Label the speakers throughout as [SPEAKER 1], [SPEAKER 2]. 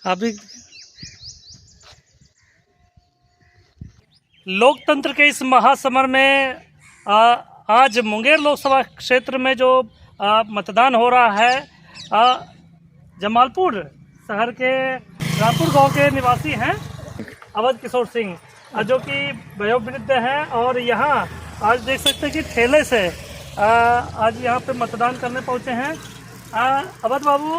[SPEAKER 1] आप भी लोकतंत्र के इस महासमर में आज मुंगेर लोकसभा क्षेत्र में जो मतदान हो रहा है, जमालपुर शहर के रामपुर गांव के निवासी हैं अवध किशोर सिंह, जो कि वयोवृद्ध हैं और यहाँ आज देख सकते हैं कि ठेले से आज यहाँ पे मतदान करने पहुँचे हैं। अवध बाबू,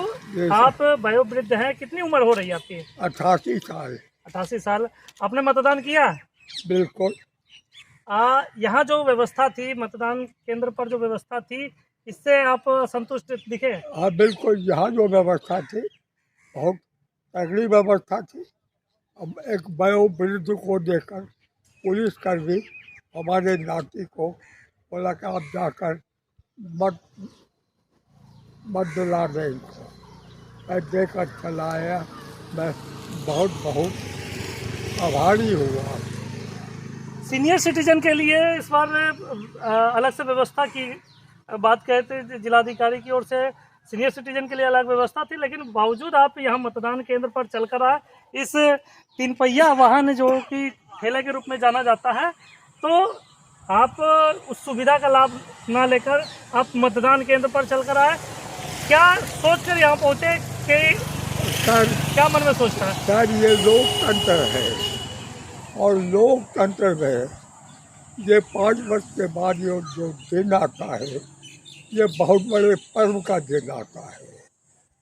[SPEAKER 1] आप वयोवृद्ध हैं, कितनी उम्र हो रही है आपकी?
[SPEAKER 2] 88 साल।
[SPEAKER 1] 88 साल। आपने मतदान किया?
[SPEAKER 2] बिल्कुल।
[SPEAKER 1] यहाँ जो व्यवस्था थी, मतदान केंद्र पर जो व्यवस्था थी, इससे आप संतुष्ट दिखे?
[SPEAKER 2] हाँ बिल्कुल, यहाँ जो व्यवस्था थी बहुत तगड़ी व्यवस्था थी। अब एक वयोवृद्ध को देखकर पुलिसकर्मी हमारे नाती को बोला कि आप जाकर मत दिला दें इनको। मैं देकर चला आया। मैं बहुत बहुत आभारी हुआ।
[SPEAKER 1] सीनियर सिटीजन के लिए इस बार अलग से व्यवस्था की बात कहते थे, जिलाधिकारी की ओर से सीनियर सिटीजन के लिए अलग व्यवस्था थी, लेकिन बावजूद आप यहाँ मतदान केंद्र पर चलकर आए। इस 3 पहिया वाहन जो कि ठेले के रूप में जाना जाता है, तो आप उस सुविधा का लाभ ना लेकर आप मतदान केंद्र पर चलकर आए। क्या सोचकर यहाँ पहुँचे कि
[SPEAKER 2] सर, क्या
[SPEAKER 1] मन में सोचता है?
[SPEAKER 2] सर, ये लोकतंत्र है और लोकतंत्र में ये 5 वर्ष के बाद जो दिन आता है, ये बहुत बड़े पर्व का दिन आता है।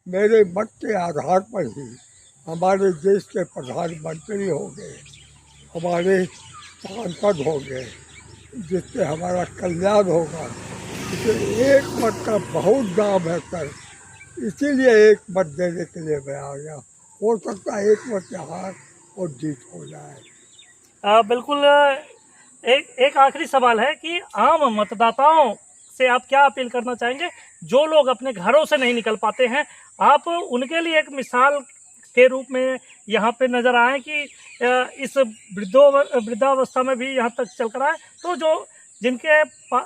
[SPEAKER 2] मेरे मत के आधार पर ही हमारे देश के प्रधानमंत्री हो गए, हमारे सांसद हो गए, जिससे हमारा कल्याण होगा। इसे एक मत का बहुत दाम है सर, इसीलिए एक मत देने के लिए मैं आ गया। हो सकता है एक मत से हार और जीत हो जाए।
[SPEAKER 1] बिल्कुल। एक आखिरी सवाल है कि आम मतदाताओं से आप क्या अपील करना चाहेंगे? जो लोग अपने घरों से नहीं निकल पाते हैं, आप उनके लिए एक मिसाल के रूप में यहाँ पे नज़र आए कि इस वृद्धावस्था में भी यहाँ तक चलकर आए, तो जिनके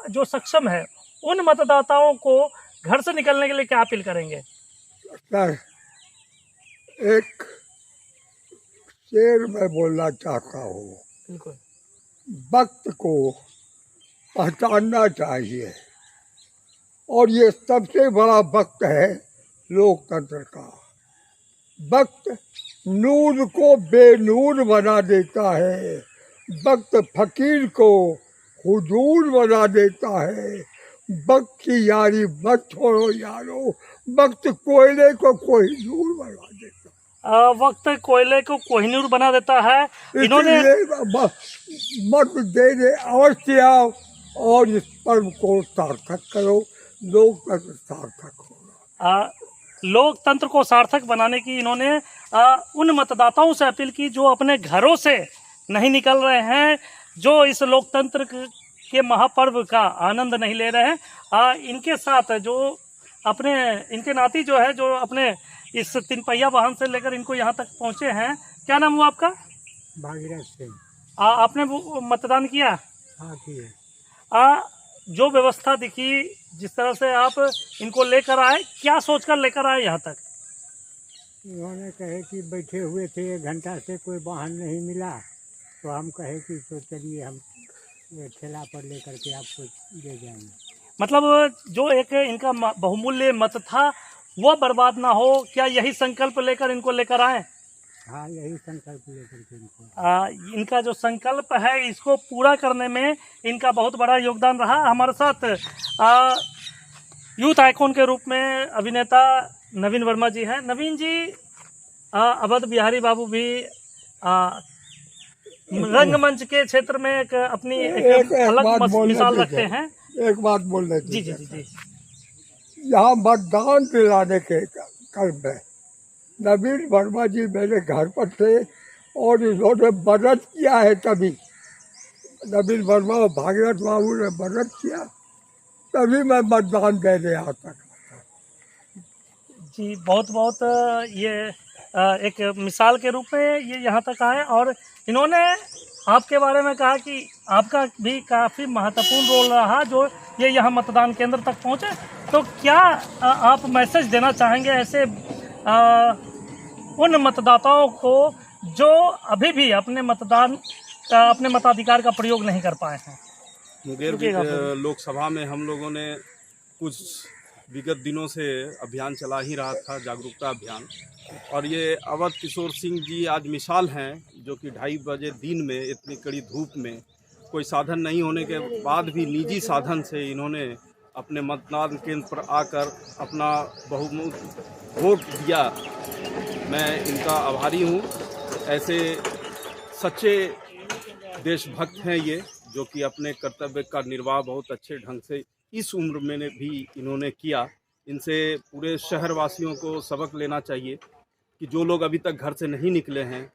[SPEAKER 1] जो सक्षम है, उन मतदाताओं को घर से निकलने के लिए क्या अपील करेंगे?
[SPEAKER 2] सर, एक शेर मैं बोलना चाहता हूँ।
[SPEAKER 1] बिल्कुल।
[SPEAKER 2] वक्त को पहचानना चाहिए और ये सबसे बड़ा वक्त है लोकतंत्र का। वक्त नूर को बेनूर बना देता है, वक्त फकीर को हुजूर बना देता है। वक्त की यारी मत छोड़ो यारो, वक्त कोयले को कोहिनूर बना देता है।
[SPEAKER 1] वक्त कोयले को कोहिनूर बना देता है। इन्होंने
[SPEAKER 2] मत देने अवश्य आओ और इस पर्व को सार्थक करो। लोकतंत्र सार्थक होगा।
[SPEAKER 1] लोकतंत्र को सार्थक बनाने की इन्होंने उन मतदाताओं से अपील की जो अपने घरों से नहीं निकल रहे हैं, जो इस लोकतंत्र के महापर्व का आनंद नहीं ले रहे हैं। इनके साथ जो अपने इनके नाती जो है, जो अपने इस 3 पहिया वाहन से लेकर इनको यहाँ तक पहुँचे हैं। क्या नाम हुआ आपका?
[SPEAKER 2] भागीरथ सिंह।
[SPEAKER 1] आपने मतदान किया?
[SPEAKER 2] हाँ, किया।
[SPEAKER 1] जो व्यवस्था दिखी, जिस तरह से आप इनको लेकर आए, क्या सोचकर लेकर आए यहाँ तक?
[SPEAKER 2] उन्होंने कहे कि बैठे हुए थे 1 घंटा से, कोई वाहन नहीं मिला, तो हम कहे कि तो चलिए हम ठेला पर लेकर के आपको दे जाएंगे।
[SPEAKER 1] मतलब जो एक इनका बहुमूल्य मत था वो बर्बाद ना हो, क्या यही संकल्प लेकर इनको लेकर आए?
[SPEAKER 2] हाँ, यही संकल्प लेकर के इनको।
[SPEAKER 1] इनका जो संकल्प है, इसको पूरा करने में इनका बहुत बड़ा योगदान रहा। हमारे साथ यूथ आइकॉन के रूप में अभिनेता नवीन वर्मा जी हैं। नवीन जी, अवध बिहारी बाबू भी रंगमंच के क्षेत्र में एक अपनी एक अलग मिसाल रखते हैं।
[SPEAKER 2] एक बात बोलने
[SPEAKER 1] जी जी जी जी।
[SPEAKER 2] यहाँ मतदान दिलाने के क्रम में नवीन वर्मा जी मेरे घर पर थे और इन्होंने मदद किया है। तभी नवीन वर्मा और भागीरथ बाबू ने मदद किया, तभी मैं मतदान देने आता था।
[SPEAKER 1] जी, बहुत बहुत ये एक मिसाल के रूप में ये यहाँ तक आए और इन्होंने आपके बारे में कहा कि आपका भी काफ़ी महत्वपूर्ण रोल रहा जो ये यहाँ मतदान केंद्र तक पहुँचे। तो क्या आप मैसेज देना चाहेंगे ऐसे उन मतदाताओं को जो अभी भी अपने मताधिकार का प्रयोग नहीं कर पाए हैं।
[SPEAKER 3] मुंगेर लोकसभा में हम लोगों ने कुछ विगत दिनों से अभियान चला ही रहा था, जागरूकता अभियान, और ये अवध किशोर सिंह जी आज मिसाल हैं, जो कि 2:30 बजे दिन में इतनी कड़ी धूप में कोई साधन नहीं होने के बाद भी निजी साधन से इन्होंने अपने मतदान केंद्र पर आकर अपना बहुमत वोट दिया। मैं इनका आभारी हूँ। ऐसे सच्चे देशभक्त हैं ये, जो कि अपने कर्तव्य का निर्वाह बहुत अच्छे ढंग से इस उम्र में भी इन्होंने किया। इनसे पूरे शहरवासियों को सबक लेना चाहिए कि जो लोग अभी तक घर से नहीं निकले हैं,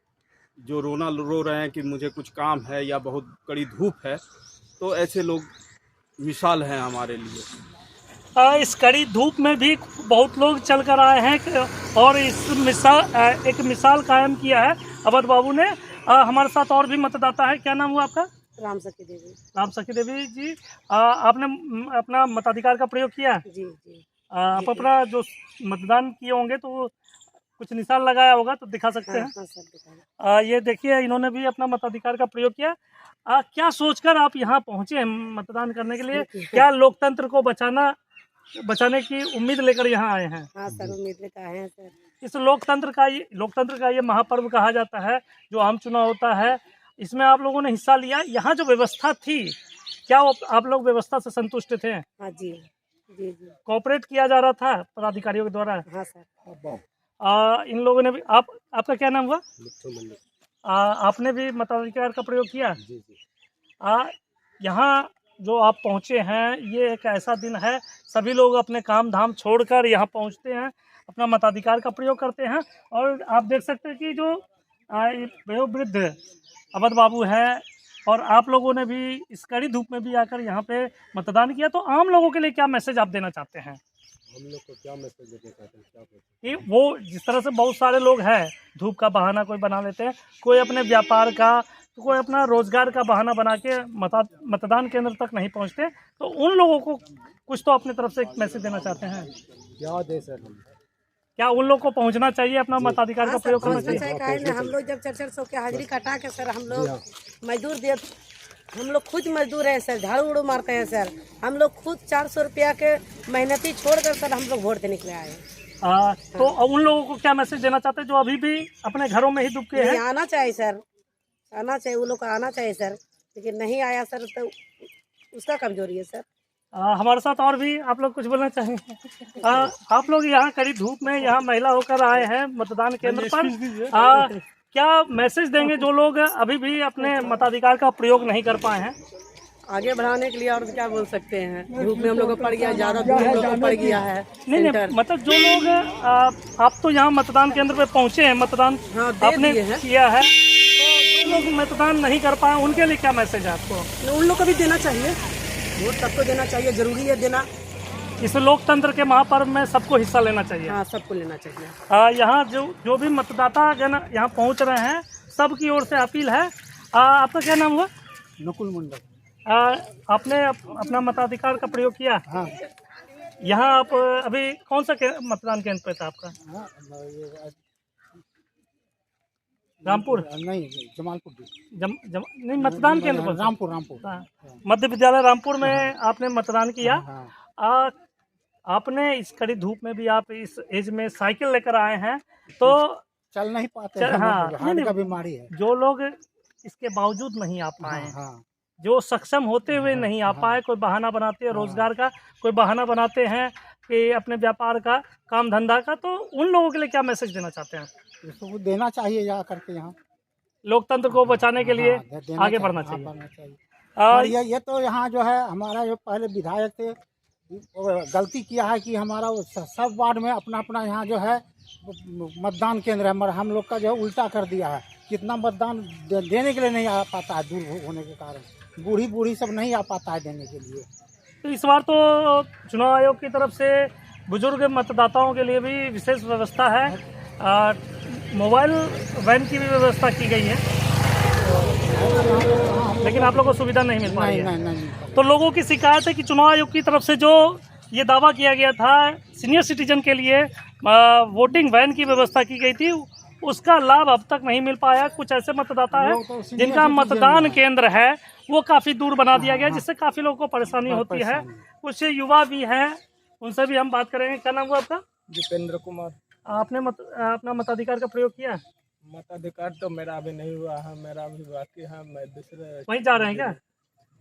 [SPEAKER 3] जो रो रहे हैं कि मुझे कुछ काम है या बहुत कड़ी धूप है, तो ऐसे लोग मिसाल हैं हमारे लिए।
[SPEAKER 1] इस कड़ी धूप में भी बहुत लोग चल कर आए हैं और इस एक मिसाल कायम किया है अवध बाबू ने। हमारे साथ और भी मतदाता है। क्या नाम हुआ आपका?
[SPEAKER 4] राम सखी देवी।
[SPEAKER 1] राम सखी देवी जी, आपने अपना मताधिकार का प्रयोग किया?
[SPEAKER 4] जी जी।
[SPEAKER 1] आप अपना जो मतदान किए होंगे तो कुछ निशान लगाया होगा, तो दिखा सकते हैं?
[SPEAKER 4] हाँ, सर दिखाएं।
[SPEAKER 1] ये देखिए, इन्होंने भी अपना मताधिकार का प्रयोग किया। क्या सोचकर आप यहाँ पहुँचे हैं मतदान करने के लिए? क्या लोकतंत्र को बचाने की उम्मीद लेकर यहाँ आए हैं?
[SPEAKER 4] हाँ सर, उम्मीद लेकर आए हैं सर।
[SPEAKER 1] इस लोकतंत्र का ये महापर्व कहा जाता है, जो आम चुनाव होता है, इसमें आप लोगों ने हिस्सा लिया। यहाँ जो व्यवस्था थी, क्या आप लोग व्यवस्था से संतुष्ट थे?
[SPEAKER 4] हाँ जी जी जी।
[SPEAKER 1] कोऑपरेट किया जा रहा था पदाधिकारियों के द्वारा?
[SPEAKER 4] हाँ सर।
[SPEAKER 1] इन लोगों ने भी आपका क्या नाम हुआ? आपने भी मताधिकार का प्रयोग किया?
[SPEAKER 3] जी जी।
[SPEAKER 1] यहाँ जो आप पहुँचे हैं, ये एक ऐसा दिन है, सभी लोग अपने काम धाम छोड़कर यहाँ पहुँचते हैं, अपना मताधिकार का प्रयोग करते हैं। और आप देख सकते हैं कि जो वयोवृद्ध अवध बाबू है, और आप लोगों ने भी इस कड़ी धूप में भी आकर यहाँ पे मतदान किया। तो आम लोगों के लिए क्या मैसेज आप देना चाहते हैं?
[SPEAKER 3] हम लोग को क्या मैसेज देना चाहते हैं? क्या
[SPEAKER 1] कि वो जिस तरह से बहुत सारे लोग हैं, धूप का बहाना कोई बना लेते हैं, कोई अपने व्यापार का, तो कोई अपना रोजगार का बहाना बना के मतदान केंद्र तक नहीं पहुंचते, तो उन लोगों को कुछ तो अपनी तरफ से एक मैसेज देना चाहते हैं?
[SPEAKER 3] क्या दे सर?
[SPEAKER 1] क्या उन लोग को पहुंचना चाहिए, अपना मताधिकार का प्रयोग करना चाहिए?
[SPEAKER 4] हम लोग जब 400 की हाजिरी कटा के सर, हम लोग मजदूर दिए, हम लोग खुद मजदूर हैं सर, झाड़ू उड़ू मारते हैं सर। हम लोग खुद 400 रुपया के मेहनती छोड़कर सर हम लोग वोट देने के लिए आए।
[SPEAKER 1] तो उन लोगों को क्या मैसेज देना चाहते हैं जो अभी भी अपने घरों में ही दुबके हैं?
[SPEAKER 4] आना चाहिए सर, आना चाहिए, वो लोग को आना चाहिए सर, लेकिन नहीं आया सर, तो उसका कमजोरी है सर।
[SPEAKER 1] हमारे साथ और भी आप लोग कुछ बोलना चाहेंगे? आप लोग यहाँ कड़ी धूप में यहाँ महिला होकर आए हैं मतदान केंद्र पर, क्या मैसेज देंगे जो लोग अभी भी अपने मताधिकार का प्रयोग नहीं कर पाए हैं?
[SPEAKER 4] आगे बढ़ाने के लिए और क्या बोल सकते हैं? धूप में हम लोग को पड़ गया, ज्यादा धूप हम लोग को पड़ गया है।
[SPEAKER 1] नहीं, मतलब जो लोग आप तो यहाँ मतदान केंद्र पे पहुँचे हैं, मतदान आपने किया है, तो जो लोग मतदान नहीं कर पाए उनके लिए क्या मैसेज है आपको?
[SPEAKER 4] उन लोग को भी देना चाहिए, वोट सबको देना चाहिए, जरूरी है देना।
[SPEAKER 1] इस लोकतंत्र के महापर्व में सबको हिस्सा लेना चाहिए।
[SPEAKER 4] हाँ, सबको लेना चाहिए।
[SPEAKER 1] यहाँ जो भी मतदाता जन यहाँ पहुँच रहे हैं, सबकी ओर से अपील है। आपका क्या नाम हुआ?
[SPEAKER 2] नकुल मंडल।
[SPEAKER 1] आपने अपना मताधिकार का प्रयोग किया?
[SPEAKER 2] हाँ।
[SPEAKER 1] यहाँ आप अभी कौन सा मतदान केंद्र पे था आपका? रामपुर?
[SPEAKER 2] नहीं, जमालपुर।
[SPEAKER 1] नहीं, मतदान केंद्र पर
[SPEAKER 2] रामपुर।
[SPEAKER 1] मध्य विद्यालय रामपुर में आपने मतदान किया। आपने इस कड़ी धूप में भी आप इस एज में साइकिल लेकर आए हैं, तो
[SPEAKER 2] चल नहीं पाते।
[SPEAKER 1] हाँ,
[SPEAKER 2] हार्ट का बीमारी है।
[SPEAKER 1] जो लोग इसके बावजूद नहीं आ पाए, जो सक्षम होते हुए नहीं आ पाए, कोई बहाना बनाते हैं रोजगार का, कोई बहाना बनाते हैं कि अपने व्यापार का, काम धंधा का, तो उन लोगों के लिए क्या मैसेज देना चाहते हैं?
[SPEAKER 2] इसको देना चाहिए, जा करके यहाँ
[SPEAKER 1] लोकतंत्र को बचाने के लिए आगे बढ़ना चाहिए।
[SPEAKER 2] और ये तो यहाँ जो है हमारा जो पहले विधायक थे, गलती किया है कि हमारा सब वार्ड में अपना अपना यहाँ जो है मतदान केंद्र है, मगर हम लोग का जो है उल्टा कर दिया है। कितना मतदान देने के लिए नहीं आ पाता है, दूर होने के कारण बूढ़ी सब नहीं आ पाता है देने के लिए।
[SPEAKER 1] तो इस बार तो चुनाव आयोग की तरफ से बुजुर्ग मतदाताओं के लिए भी विशेष व्यवस्था है, मोबाइल वैन की भी व्यवस्था की गई है, लेकिन आप लोगों को सुविधा नहीं मिल पाई है।
[SPEAKER 2] नहीं।
[SPEAKER 1] तो लोगों की शिकायत है कि चुनाव आयोग की तरफ से जो ये दावा किया गया था सीनियर सिटीजन के लिए वोटिंग वैन की व्यवस्था की गई थी, उसका लाभ अब तक नहीं मिल पाया। कुछ ऐसे मतदाता है जिनका मतदान केंद्र है वो काफ़ी दूर बना दिया गया, जिससे काफ़ी लोगों को परेशानी होती है। कुछ युवा भी हैं, उनसे भी हम बात करेंगे। क्या नाम हुआ आपका?
[SPEAKER 5] दीपेंद्र कुमार।
[SPEAKER 1] आपने अपना मताधिकार का प्रयोग किया?
[SPEAKER 5] मताधिकार तो मेरा अभी नहीं हुआ है, मेरा अभी बाकी है। मैं
[SPEAKER 1] वहीं जा रहे हैं क्या?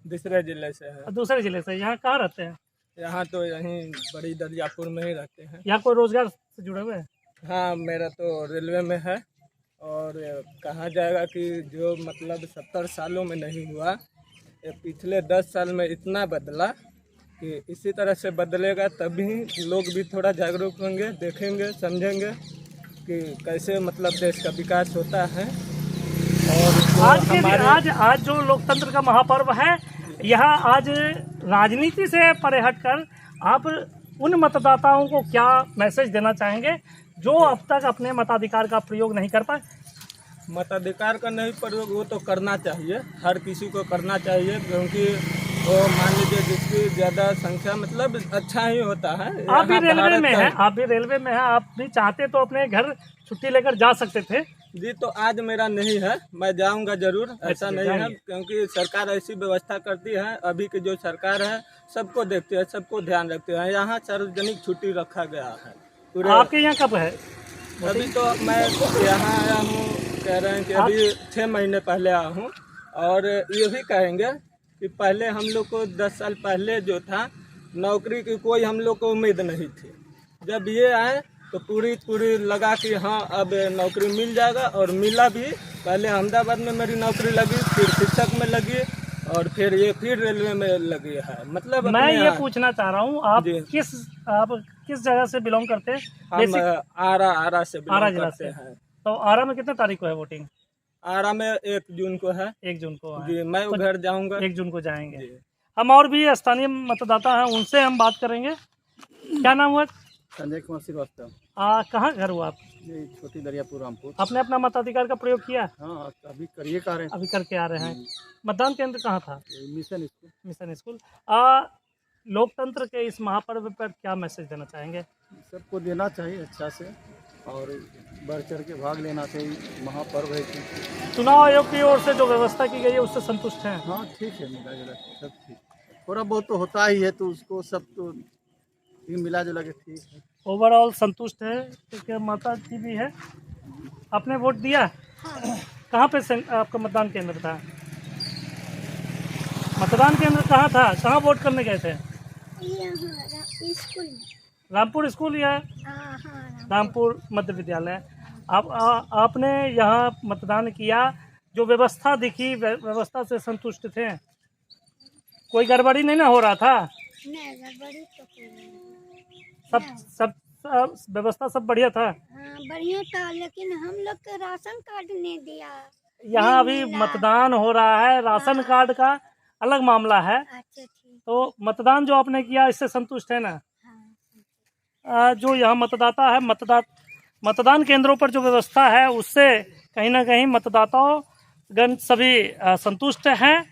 [SPEAKER 5] दूसरे जिले से है।
[SPEAKER 1] दूसरे जिले से? यहाँ कहाँ रहते हैं?
[SPEAKER 5] यहाँ तो यहीं बड़ी दरियापुर में ही रहते हैं।
[SPEAKER 1] यहाँ कोई रोजगार से जुड़े हुए हैं?
[SPEAKER 5] हाँ, मेरा तो रेलवे में है। और कहा जाएगा कि जो मतलब 70 सालों में नहीं हुआ, ये पिछले 10 साल में इतना बदला कि इसी तरह से बदलेगा तभी लोग भी थोड़ा जागरूक होंगे, देखेंगे, समझेंगे कि कैसे मतलब देश का विकास होता है। और
[SPEAKER 1] आज जो लोकतंत्र का महापर्व है, यहाँ आज राजनीति से परे हटकर आप उन मतदाताओं को क्या मैसेज देना चाहेंगे जो अब तक अपने मताधिकार का प्रयोग नहीं कर पाए?
[SPEAKER 5] मताधिकार का नहीं प्रयोग वो तो करना चाहिए, हर किसी को करना चाहिए, क्योंकि वो मान लीजिए जिसकी ज़्यादा संख्या मतलब अच्छा ही होता है।
[SPEAKER 1] आप भी रेलवे में हैं, आप भी चाहते तो अपने घर छुट्टी लेकर जा सकते थे
[SPEAKER 5] जी। तो आज मेरा नहीं है, मैं जाऊंगा जरूर, ऐसा नहीं है, क्योंकि सरकार ऐसी व्यवस्था करती है। अभी की जो सरकार है सबको देखती है, सबको ध्यान रखती है। यहाँ सार्वजनिक छुट्टी रखा गया है पूरे।
[SPEAKER 1] आपके यहाँ कब है?
[SPEAKER 5] अभी तो मैं यहाँ आया हूँ, कह रहे हैं कि अभी 6 महीने पहले आया हूँ। और ये भी कहेंगे कि पहले हम लोग को 10 साल पहले जो था नौकरी की कोई हम लोग को उम्मीद नहीं थी। जब ये आए तो पूरी लगा कि हाँ अब नौकरी मिल जाएगा, और मिला भी। पहले अहमदाबाद में मेरी नौकरी लगी, फिर शिक्षक में लगी, और फिर रेलवे में लगी है। मतलब
[SPEAKER 1] मैं ये पूछना चाह रहा हूँ, आप किस जगह से बिलोंग करते हैं?
[SPEAKER 5] हम आरा से बिलोंग करते हैं।
[SPEAKER 1] तो आरा में कितने तारीख को है वोटिंग?
[SPEAKER 5] आरा में 1 जून को है।
[SPEAKER 1] 1 जून को है।
[SPEAKER 5] जी, मैं उधर जाऊंगा।
[SPEAKER 1] 1 जून को जाएंगे। हम और भी स्थानीय मतदाता हैं, उनसे हम बात करेंगे। क्या नाम हुआ?
[SPEAKER 6] संजय कुमार श्रीवास्तव।
[SPEAKER 1] कहाँ घर हुआ आप?
[SPEAKER 6] ये छोटी दरियापुर रामपुर।
[SPEAKER 1] आपने अपना मताधिकार का प्रयोग किया?
[SPEAKER 6] हाँ, अभी करिए कर रहे हैं।
[SPEAKER 1] अभी करके आ रहे हैं। मतदान केंद्र कहाँ था?
[SPEAKER 6] Mission school.
[SPEAKER 1] लोकतंत्र के इस महापर्व पर क्या मैसेज देना चाहेंगे?
[SPEAKER 6] सबको देना चाहिए अच्छा से, और बढ़ चढ़ के भाग लेना चाहिए। महापर्व है कि
[SPEAKER 1] चुनाव आयोग की ओर से जो व्यवस्था की गई है उससे संतुष्ट हैं?
[SPEAKER 6] हाँ, ठीक है, मिला जुला सब ठीक। थोड़ा बहुत तो होता ही है, तो उसको सब तो मिला जुला के ठीक है।
[SPEAKER 1] ओवरऑल संतुष्ट है, क्योंकि माता जी भी है। आपने वोट दिया? हाँ। कहाँ पे आपका मतदान केंद्र था? मतदान केंद्र कहाँ था? कहाँ वोट करने गए थे? रामपुर स्कूल या रामपुर मध्य विद्यालय। आपने यहाँ मतदान किया, जो व्यवस्था दिखी, व्यवस्था से संतुष्ट थे? कोई गड़बड़ी नहीं ना हो रहा था?
[SPEAKER 7] नहीं, गड़बड़ी तो कोई नहीं।
[SPEAKER 1] सब व्यवस्था सब बढ़िया था?
[SPEAKER 7] हाँ, बढ़िया था, लेकिन हम लोग को राशन कार्ड नहीं दिया।
[SPEAKER 1] यहाँ अभी मतदान हो रहा है, राशन कार्ड का अलग मामला है।
[SPEAKER 7] अच्छा, ठीक।
[SPEAKER 1] तो मतदान जो आपने किया इससे संतुष्ट है ना? हाँ। जो यहाँ मतदाता है, मतदान केंद्रों पर जो व्यवस्था है उससे कहीं ना कहीं मतदाताओं गण सभी संतुष्ट हैं।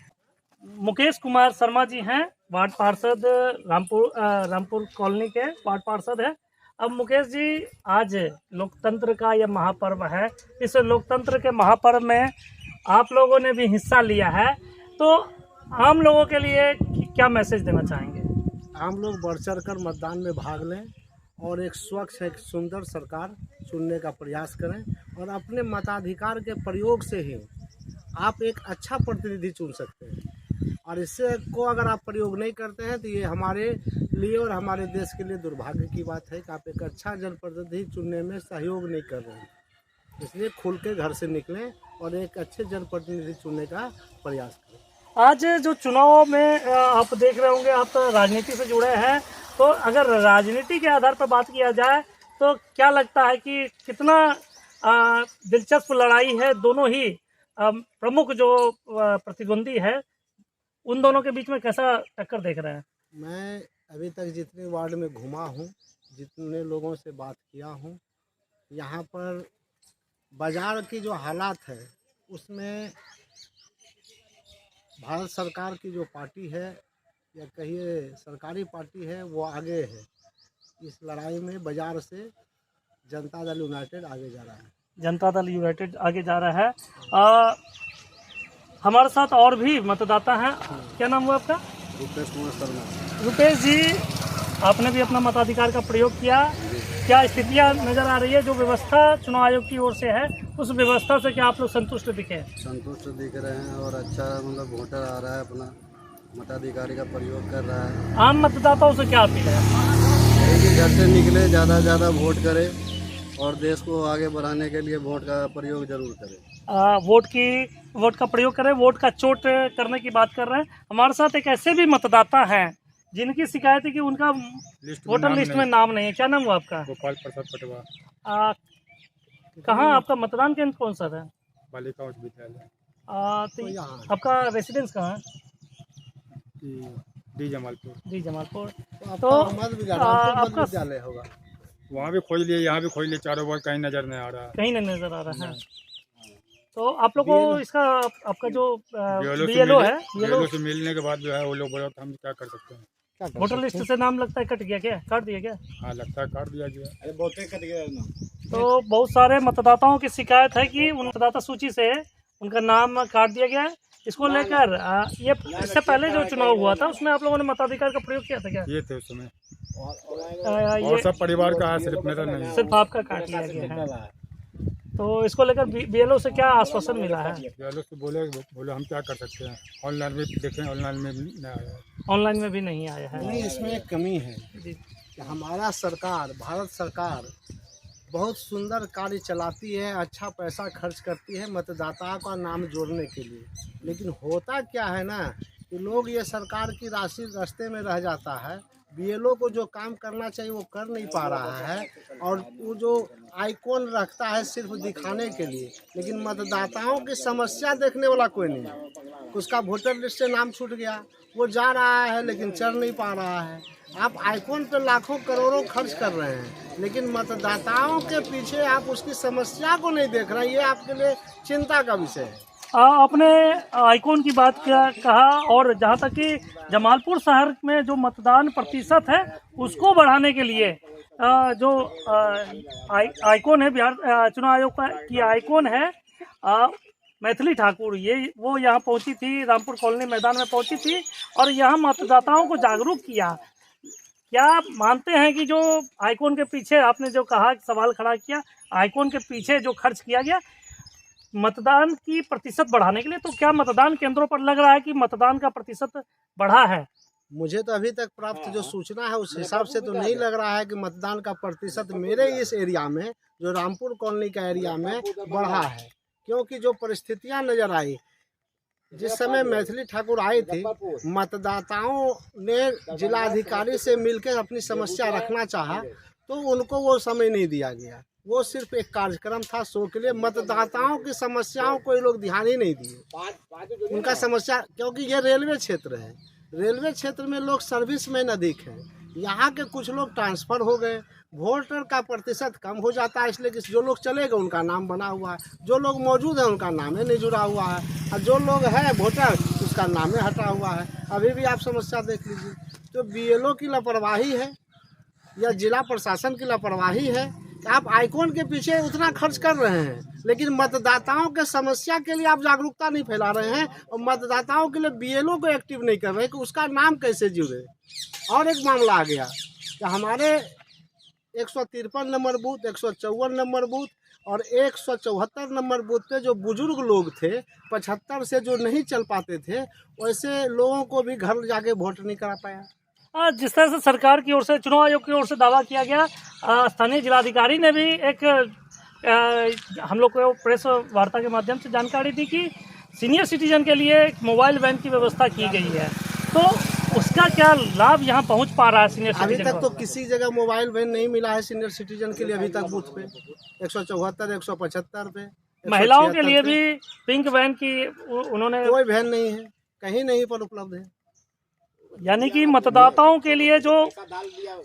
[SPEAKER 1] मुकेश कुमार शर्मा जी हैं, वार्ड पार्षद, रामपुर कॉलोनी के वार्ड पार्षद है। अब मुकेश जी, आज लोकतंत्र का यह महापर्व है, इस लोकतंत्र के महापर्व में आप लोगों ने भी हिस्सा लिया है, तो आम लोगों के लिए क्या मैसेज देना चाहेंगे?
[SPEAKER 8] आम लोग बढ़ चढ़ कर मतदान में भाग लें, और एक स्वच्छ, एक सुंदर सरकार चुनने का प्रयास करें, और अपने मताधिकार के प्रयोग से ही आप एक अच्छा प्रतिनिधि चुन सकते हैं। और इससे को अगर आप प्रयोग नहीं करते हैं तो ये हमारे लिए और हमारे देश के लिए दुर्भाग्य की बात है कि आप एक अच्छा जनप्रतिनिधि चुनने में सहयोग नहीं कर रहे हैं। इसलिए खुल के घर से निकलें और एक अच्छे जनप्रतिनिधि चुनने का प्रयास करें।
[SPEAKER 1] आज जो चुनाव में आप देख रहे होंगे, आप तो राजनीति से जुड़े हैं, तो अगर राजनीति के आधार पर बात किया जाए तो क्या लगता है कि कितना दिलचस्प लड़ाई है? दोनों ही प्रमुख जो प्रतिद्वंदी है, उन दोनों के बीच में कैसा टक्कर देख रहे हैं?
[SPEAKER 8] मैं अभी तक जितने वार्ड में घुमा हूँ, जितने लोगों से बात किया हूँ, यहाँ पर बाज़ार की जो हालात है उसमें भारत सरकार की जो पार्टी है, या कहिए सरकारी पार्टी है, वो आगे है। इस लड़ाई में बाज़ार से जनता दल यूनाइटेड आगे जा रहा है।
[SPEAKER 1] जनता दल यूनाइटेड आगे जा रहा है। हमारे साथ और भी मतदाता हैं। क्या नाम हुआ आपका?
[SPEAKER 6] रुपेश कुमार शर्मा।
[SPEAKER 1] रुपेश जी, आपने भी अपना मताधिकार का प्रयोग किया। क्या स्थितियां नज़र आ रही है जो व्यवस्था चुनाव आयोग की ओर से है, उस व्यवस्था से क्या आप लोग संतुष्ट दिखे?
[SPEAKER 6] संतुष्ट दिख रहे हैं और अच्छा मतलब वोटर आ रहा है, अपना मताधिकारी का प्रयोग कर रहा है।
[SPEAKER 1] आम मतदाताओं से क्या अपील है?
[SPEAKER 6] यही घर से निकले, ज़्यादा से ज़्यादा वोट करें और देश को आगे बढ़ाने के लिए वोट का प्रयोग जरूर करें।
[SPEAKER 1] वोट का प्रयोग करें, वोट का चोट करने की बात कर रहे हैं। हमारे साथ एक ऐसे भी मतदाता हैं जिनकी शिकायत है कि उनका वोटर लिस्ट में नाम नहीं है। क्या नाम हुआ आपका?
[SPEAKER 9] गोपाल प्रसाद पटवा।
[SPEAKER 1] कहाँ आपका मतदान केंद्र कौन सा है?
[SPEAKER 9] बालिका उच्च विद्यालय
[SPEAKER 1] तो आपका रेसिडेंस कहाँ है?
[SPEAKER 9] डी जमालपुर।
[SPEAKER 1] जी जमालपुर।
[SPEAKER 8] तो
[SPEAKER 1] आपका
[SPEAKER 8] विद्यालय होगा।
[SPEAKER 9] वहाँ भी खोज लिए, यहाँ भी खोज लिए, चारों बार कहीं नजर नहीं आ रहा।
[SPEAKER 1] कहीं नहीं नजर आ रहा है। तो आप लोग को इसका आपका जो
[SPEAKER 9] BLO
[SPEAKER 1] BLO
[SPEAKER 9] से मिलने के बाद जो है वो लोग बोला हम क्या कर सकते हैं।
[SPEAKER 1] वोटर लिस्ट से नाम लगता है कट गया, क्या काट दिया क्या?
[SPEAKER 9] हाँ लगता है काट दिया गया।
[SPEAKER 6] अरे बहुत कट गया ना।
[SPEAKER 1] तो बहुत सारे मतदाताओं की शिकायत है कि उन मतदाता सूची से उनका नाम काट दिया गया है। इसको लेकर ये इससे पहले जो चुनाव हुआ था उसमें आप लोगों ने मताधिकार का प्रयोग किया था क्या?
[SPEAKER 9] ये थे उस समय
[SPEAKER 1] ये
[SPEAKER 9] और सब परिवार का है, सिर्फ मेरा नहीं।
[SPEAKER 1] सिर्फ आपका काट लिया गया है। तो इसको लेकर BLO से क्या आश्वासन मिला है?
[SPEAKER 9] BLO से बोले हम क्या कर सकते हैं। ऑनलाइन में देखें, ऑनलाइन में नहीं आया है।
[SPEAKER 1] ऑनलाइन में भी नहीं आया है।
[SPEAKER 8] नहीं, इसमें एक कमी है कि हमारा सरकार, भारत सरकार बहुत सुंदर कार्य चलाती है, अच्छा पैसा खर्च करती है मतदाताओं का नाम जोड़ने के लिए, लेकिन होता क्या है ना कि लोग ये सरकार की राशि रास्ते में रह जाता है। BLO को जो काम करना चाहिए वो कर नहीं पा रहा है और वो जो आइकॉन रखता है सिर्फ दिखाने के लिए, लेकिन मतदाताओं की समस्या देखने वाला कोई नहीं है। उसका वोटर लिस्ट से नाम छूट गया, वो जा रहा है लेकिन चढ़ नहीं पा रहा है। आप आइकॉन पे लाखों करोड़ों खर्च कर रहे हैं, लेकिन मतदाताओं के पीछे आप उसकी समस्या को नहीं देख रहे। ये आपके लिए चिंता का विषय है।
[SPEAKER 1] आपने आइकॉन की बात कहा और जहाँ तक कि जमालपुर शहर में जो मतदान प्रतिशत है उसको बढ़ाने के लिए जो आइकॉन है बिहार चुनाव आयोग की आइकॉन है मैथिली ठाकुर, ये वो यहाँ पहुँची थी, रामपुर कॉलोनी मैदान में पहुँची थी और यहाँ मतदाताओं को जागरूक किया। क्या आप मानते हैं कि जो आइकॉन के पीछे आपने जो कहा सवाल खड़ा किया, आइकॉन के पीछे जो खर्च किया गया मतदान की प्रतिशत बढ़ाने के लिए, तो क्या मतदान केंद्रों पर लग रहा है कि मतदान का प्रतिशत बढ़ा है?
[SPEAKER 8] मुझे तो अभी तक प्राप्त जो सूचना है उस हिसाब से तो नहीं लग रहा है कि मतदान का प्रतिशत मेरे इस एरिया में, जो रामपुर कॉलोनी का एरिया में, बढ़ा है। क्योंकि जो परिस्थितियां नजर आई जिस समय मैथिली ठाकुर आई थी, मतदाताओं ने जिलाधिकारी से मिलकर अपनी समस्या रखना चाहा तो उनको वो समय नहीं दिया गया। वो सिर्फ एक कार्यक्रम था शो के लिए। मतदाताओं की समस्याओं को ये लोग ध्यान ही नहीं दिए। उनका समस्या, क्योंकि ये रेलवे क्षेत्र है, रेलवे क्षेत्र में लोग सर्विस में अधिक हैं। यहाँ के कुछ लोग ट्रांसफ़र हो गए, वोटर का प्रतिशत कम हो जाता है, इसलिए कि जो लोग चले गए उनका नाम बना हुआ है, जो लोग मौजूद हैं उनका नाम ही नहीं जुड़ा हुआ है, और जो लोग हैं वोटर उसका नाम ही हटा हुआ है। अभी भी आप समस्या देख लीजिए। तो BLO की लापरवाही है या जिला प्रशासन की लापरवाही है। आप आइकॉन के पीछे उतना खर्च कर रहे हैं, लेकिन मतदाताओं के समस्या के लिए आप जागरूकता नहीं फैला रहे हैं और मतदाताओं के लिए BLO को एक्टिव नहीं कर रहे कि उसका नाम कैसे जुड़े। और एक मामला आ गया कि हमारे 153 नंबर बूथ, 154 नंबर बूथ और 174 नंबर बूथ पे जो बुजुर्ग लोग थे, 75 से जो नहीं चल पाते थे, वैसे लोगों को भी घर जाके वोट नहीं करा पाया।
[SPEAKER 1] जिस तरह से सरकार की ओर से, चुनाव आयोग की ओर से दावा किया गया, स्थानीय जिलाधिकारी ने भी एक हम लोग को प्रेस वार्ता के माध्यम से जानकारी दी कि सीनियर सिटीजन के लिए एक मोबाइल वैन की व्यवस्था की गई है। तो उसका क्या लाभ यहाँ पहुँच पा रहा है सीनियर
[SPEAKER 8] अभी
[SPEAKER 1] सिटीजन?
[SPEAKER 8] तक तो किसी जगह मोबाइल वैन नहीं मिला है सीनियर सिटीजन के लिए अभी तक बूथ पे। 174, 175 पे,
[SPEAKER 1] महिलाओं के लिए भी पिंक वैन की उन्होंने,
[SPEAKER 8] कोई वैन नहीं है, कहीं नहीं पर उपलब्ध है।
[SPEAKER 1] यानी कि मतदाताओं के लिए जो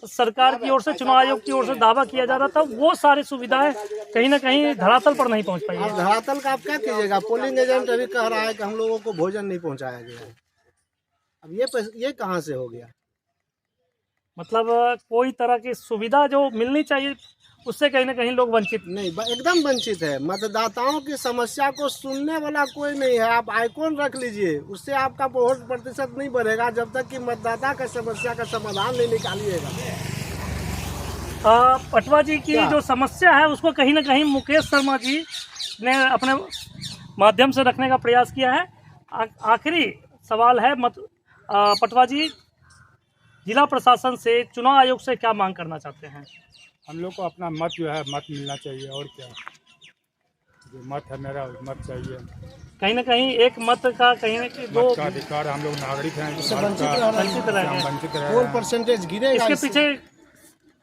[SPEAKER 1] सरकार की ओर से, चुनाव आयोग की ओर से दावा किया जा रहा था, वो सारी सुविधाएं कहीं ना कहीं धरातल पर नहीं पहुंच पाई है।
[SPEAKER 8] अब धरातल का आप क्या कीजिएगा? पोलिंग एजेंट अभी कह रहा है कि हम लोगों को भोजन नहीं पहुंचाया गया है। अब ये कहां से हो गया?
[SPEAKER 1] मतलब कोई तरह की सुविधा जो मिलनी चाहिए उससे कहीं ना कहीं लोग वंचित।
[SPEAKER 8] नहीं, एकदम वंचित है। मतदाताओं की समस्या को सुनने वाला कोई नहीं है। आप आइकॉन रख लीजिए, उससे आपका वोट प्रतिशत नहीं बढ़ेगा जब तक कि मतदाता का समस्या का समाधान नहीं निकालिएगा।
[SPEAKER 1] पटवा जी की जो समस्या है उसको कहीं ना कहीं मुकेश शर्मा जी ने अपने माध्यम से रखने का प्रयास किया है। आखिरी सवाल है पटवा जी, जिला प्रशासन से, चुनाव आयोग से क्या मांग करना चाहते हैं?
[SPEAKER 9] हम लोग को अपना मत जो है मत मिलना चाहिए, और क्या, जो मत है मेरा मत चाहिए।
[SPEAKER 1] कहीं ना कहीं एक मत का कहीं ना कहीं दो
[SPEAKER 9] मत का अधिकार, हम लोग नागरिक हैं,
[SPEAKER 1] वंचित रहे।
[SPEAKER 9] कौन
[SPEAKER 8] परसेंटेज गिरेगा
[SPEAKER 1] इसके पीछे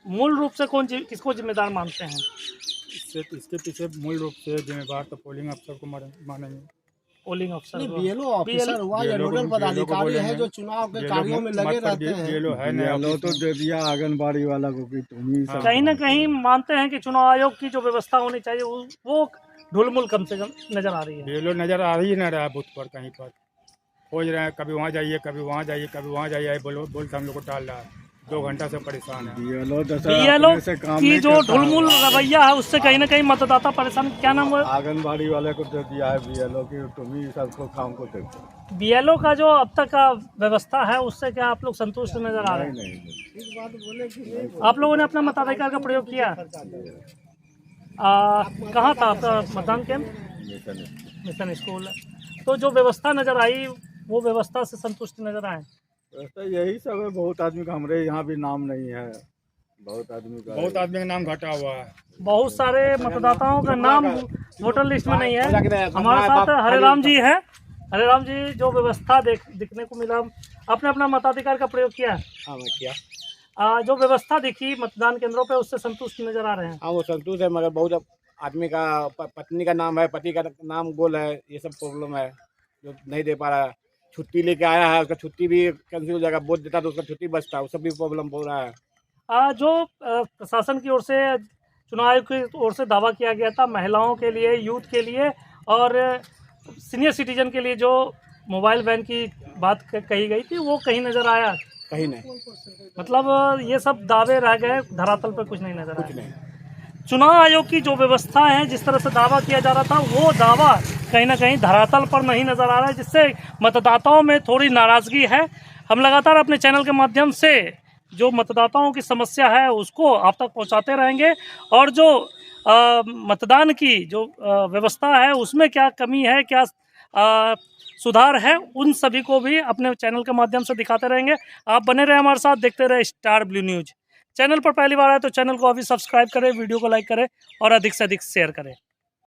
[SPEAKER 1] मूल रूप से किसको जिम्मेदार मानते हैं?
[SPEAKER 9] इसके पीछे मूल रूप से जिम्मेदार तो पोलिंग अफसर को मानेंगे।
[SPEAKER 1] पोलिंग अफसर,
[SPEAKER 8] बीएलओ ऑफिसर हुआ या नोडल पदाधिकारी है जो चुनाव के कार्यों में लगे रहते हैं।
[SPEAKER 2] बीएलओ तो दे दिया आंगनबाड़ी वाला को कि तुम ही सब।
[SPEAKER 1] कहीं ना कहीं मानते हैं कि चुनाव आयोग की जो व्यवस्था होनी चाहिए वो ढुलमुल कम से कम नजर आ रही है।
[SPEAKER 9] बीएलओ नजर आ ही नहीं रहा है बूथ पर, कहीं पर खोज रहे हैं, कभी वहाँ जाइए, कभी वहाँ जाइए, कभी वहाँ जाइए, बोलते हम लोग को टाल रहा है। 2 घंटा से परेशान है।
[SPEAKER 1] बीएलओ की जो ढुलमुल रवैया है उससे कहीं ना कहीं मतदाता परेशान। क्या नाम हुआ?
[SPEAKER 2] आंगनबाड़ी वाले को दे दिया है बीएलओ की, तुम ही सबको काम को देखो।
[SPEAKER 1] बीएलओ का जो अब तक का व्यवस्था है उससे क्या आप लोग संतुष्ट नजर आ रहे हैं?
[SPEAKER 2] नहीं।
[SPEAKER 1] आप लोगों ने अपना मताधिकार का प्रयोग किया? कहाँ था आपका मतदान केंद्र? Mission school. तो जो व्यवस्था नजर आई वो व्यवस्था से संतुष्ट नजर आए?
[SPEAKER 2] व्यवस्था यही सब है। बहुत आदमी का हमारे यहाँ भी नाम नहीं है, बहुत आदमी का
[SPEAKER 9] नाम घटा हुआ है।
[SPEAKER 1] बहुत सारे मतदाताओं का नाम वोटर लिस्ट में नहीं है। हमारे साथ हरेराम जी है। हरेराम जी, जो व्यवस्था दिखने को मिला, आपने अपना मताधिकार का प्रयोग किया?
[SPEAKER 6] हाँ मैं किया।
[SPEAKER 1] जो व्यवस्था दिखी मतदान केंद्रों पे उससे संतुष्ट नजर आ रहे हैं?
[SPEAKER 6] हाँ वो संतुष्ट है, मगर बहुत आदमी का पत्नी का नाम है, पति का नाम गोल है, ये सब प्रॉब्लम है जो नहीं दे पा रहा है। छुट्टी लेके आया है, उसका छुट्टी भी कैंसिल हो जाएगा। वोट देता तो उसका छुट्टी बचता है, वो सब भी प्रॉब्लम हो रहा है।
[SPEAKER 1] जो प्रशासन की ओर से, चुनाव आयोग की ओर से दावा किया गया था महिलाओं के लिए, यूथ के लिए और सीनियर सिटीजन के लिए जो मोबाइल वैन की बात कही गई थी, वो कहीं नज़र आया?
[SPEAKER 6] कहीं नहीं।
[SPEAKER 1] मतलब ये सब दावे रह गए, धरातल पर कुछ नहीं नजर आया। चुनाव आयोग की जो व्यवस्था है, जिस तरह से दावा किया जा रहा था, वो दावा कहीं ना कहीं धरातल पर नहीं नजर आ रहा है, जिससे मतदाताओं में थोड़ी नाराजगी है। हम लगातार अपने चैनल के माध्यम से जो मतदाताओं की समस्या है उसको आप तक पहुंचाते रहेंगे, और जो मतदान की जो व्यवस्था है उसमें क्या कमी है, क्या सुधार है, उन सभी को भी अपने चैनल के माध्यम से दिखाते रहेंगे। आप बने रहे हमारे साथ, देखते रहे स्टार ब्लू न्यूज। चैनल पर पहली बार आए तो चैनल को अभी सब्सक्राइब करें, वीडियो को लाइक करें और अधिक से अधिक शेयर करें।